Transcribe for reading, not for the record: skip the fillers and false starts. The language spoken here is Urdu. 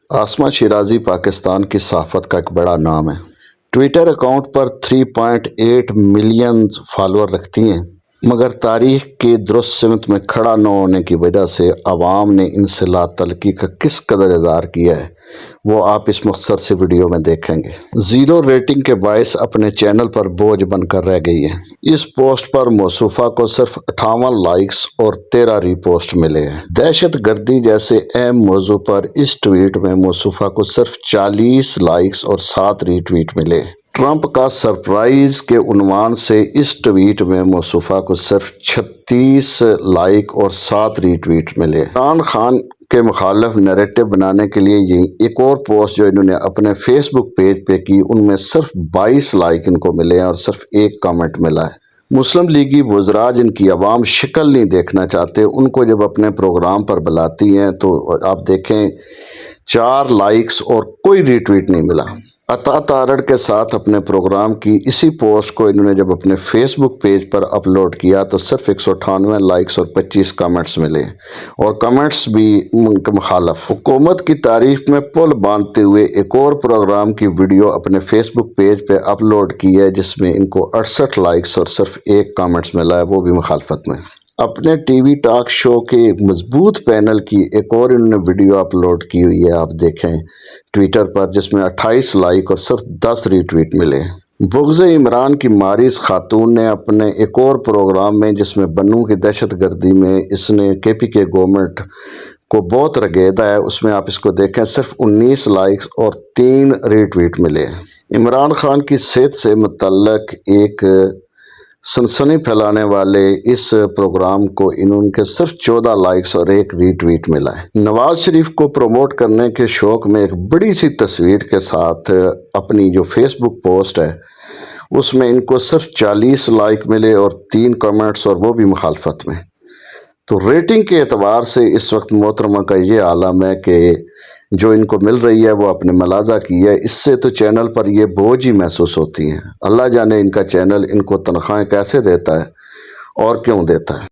آسمہ شیرازی پاکستان کی صحافت کا ایک بڑا نام ہے۔ ٹویٹر اکاؤنٹ پر 3.8 ملین فالوور رکھتی ہیں، مگر تاریخ کی درست سمت میں کھڑا نہ ہونے کی وجہ سے عوام نے ان سے لا تعلقی کا کس قدر اظہار کیا ہے وہ آپ اس مختصر سے ویڈیو میں دیکھیں گے۔ 0 ریٹنگ کے باعث اپنے چینل پر بوجھ بن کر رہ گئی ہے۔ اس پوسٹ پر موصوفہ کو صرف 58 لائکس اور 13 ری پوسٹ ملے ہیں۔ دہشت گردی جیسے اہم موضوع پر اس ٹویٹ میں موصوفہ کو صرف 40 لائکس اور 7 ری ٹویٹ ملے۔ ٹرمپ کا سرپرائز کے عنوان سے اس ٹویٹ میں موصوفہ کو صرف 36 لائک اور 7 ری ٹویٹ ملے۔ عمران خان کے مخالف نیریٹو بنانے کے لیے یہ ایک اور پوسٹ جو انہوں نے اپنے فیس بک پیج پہ کی، ان میں صرف 22 لائک ان کو ملے ہیں اور صرف 1 کامنٹ ملا ہے۔ مسلم لیگی وزراء جن کی عوام شکل نہیں دیکھنا چاہتے، ان کو جب اپنے پروگرام پر بلاتی ہیں تو آپ دیکھیں 4 لائکس اور کوئی ری ٹویٹ نہیں ملا۔ عطا تارڑ کے ساتھ اپنے پروگرام کی اسی پوسٹ کو انہوں نے جب اپنے فیس بک پیج پر اپلوڈ کیا تو صرف 198 لائکس اور 25 کمنٹس ملے، اور کمنٹس بھی مخالف۔ حکومت کی تعریف میں پل باندھتے ہوئے ایک اور پروگرام کی ویڈیو اپنے فیس بک پیج پہ اپلوڈ کی ہے جس میں ان کو 68 لائکس اور صرف 1 کمنٹس ملا ہے، وہ بھی مخالفت میں۔ اپنے ٹی وی ٹاک شو کے مضبوط پینل کی ایک اور انہوں نے ویڈیو اپلوڈ کی ہوئی ہے، آپ دیکھیں ٹویٹر پر، جس میں 28 لائک اور صرف 10 ری ٹویٹ ملے۔ بغض عمران کی مارس خاتون نے اپنے ایک اور پروگرام میں جس میں بنوں کی دہشت گردی میں اس نے KP کے گورنمنٹ کو بہت رگیدا ہے، اس میں آپ اس کو دیکھیں صرف 19 لائکس اور 3 ری ٹویٹ ملے۔ عمران خان کی صحت سے متعلق ایک سنسنی پھیلانے والے اس پروگرام کو انہوں کے صرف 14 لائکس اور 1 ری ٹویٹ ملا ہے۔ نواز شریف کو پروموٹ کرنے کے شوق میں ایک بڑی سی تصویر کے ساتھ اپنی جو فیس بک پوسٹ ہے اس میں ان کو صرف 40 لائک ملے اور 3 کمنٹس، اور وہ بھی مخالفت میں۔ تو ریٹنگ کے اعتبار سے اس وقت محترمہ کا یہ عالم ہے کہ جو ان کو مل رہی ہے وہ اپنے ملاحظہ کی ہے، اس سے تو چینل پر یہ بوجھ ہی محسوس ہوتی ہیں۔ اللہ جانے ان کا چینل ان کو تنخواہیں کیسے دیتا ہے اور کیوں دیتا ہے۔